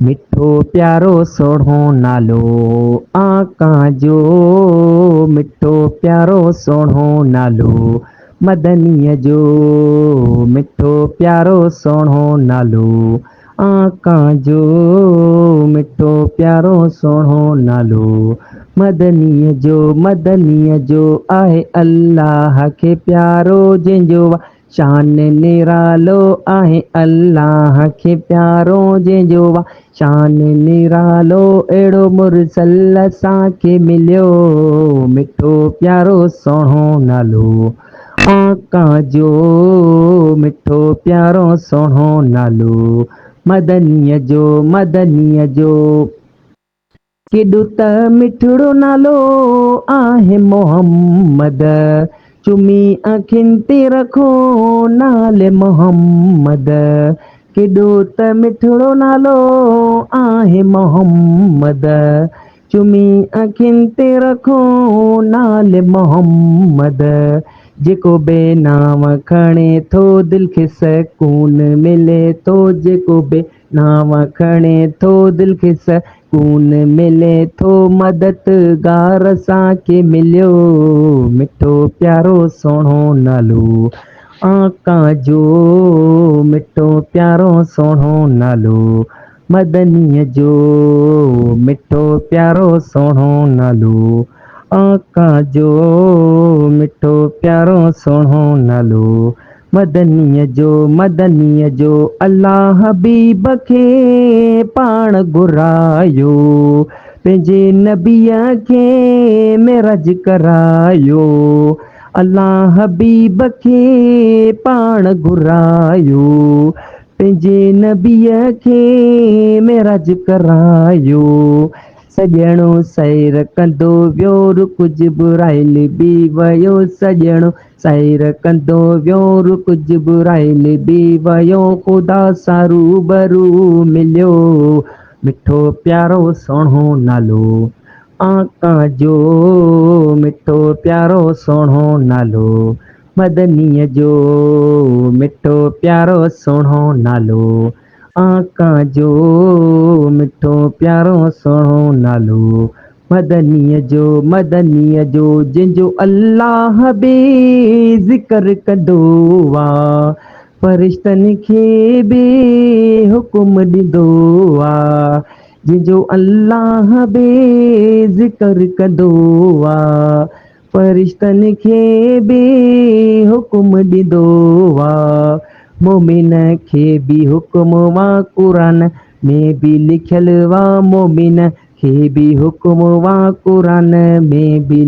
मिठो प्यारो सोढ़ो नालो आका जो, मिठो प्यारो सोढ़ो नालो मदनीअ जो, मिठो प्यारो सोढ़ो नालो आका जो, मिठो प्यारो सोढ़ो नालो मदनीअ जो आहे अल्लाह खे प्यारो जंहिंजो शान निरालो आहे अल्लाह खे प्यारो जंहिंजो शान निरालो अहिड़ो मुरसल असांखे मिलियो मिठो प्यारो सोढ़ो नालो आका जो, मिठो प्यारो सोढ़ो नालो मदनीअ जो केॾो त मिठड़ो नालो आहे मोहम्मद चुमी अखियुनि ते रखो नाले मोहम्मद केॾो त मिठड़ो नालो आहे मोहम्मद चुमी अखियुनि ते रखो नाले मोहम्मद जेको बेनाम खणे थो दिलि खे सकून मिले थो जेको बेनाम खणे थो दिलि खे सकून मिले थो मददगार असांखे मिलियो मिठो प्यारो सोढ़ो नालो आका जो, मिठो प्यारो सोढ़ो नालो मदनीअ जो, मिठो प्यारो सोढ़ो नालो आका जो, मिठो प्यारो सोढ़ो नालो मदनीअ जो अल्लाह हबीब खे पाण घुरायो पंहिंजे नबीअ खे मेराज करायो अल्लाह हबीब खे पाण घुरायो पंहिंजे नबीअ खे मेराज करायो सॼणो सैर कंदो वियो रुक जिब्राइल बि वियो सॼणो सैर कंदो वियो रुक जिब्राइल बि वियो ख़ुदा सां रूबरू मिलियो मिठो प्यारो सोढ़ो नालो आका जो, मिठो प्यारो सोढ़ो नालो मदनीअ जो, मिठो प्यारो सोढ़ो नालो आका जो, मिठो प्यारो सोढ़ो नालो मदनीअ जो जंहिंजो अल्लाह बे ज़िक्र कंदो आ फ़रिश्तनि खे बे हुकुम ॾींदो आ जंहिंजो अल्लाह बे ज़िक्र कंदो आ फ़रिश्तनि खे बे हुकुम ॾींदो आ मोमिन खे बि हुकुम वा क़ुरान में बि लिखियल वा मोमिन खे बि हुकुम वा क़ुरान में बि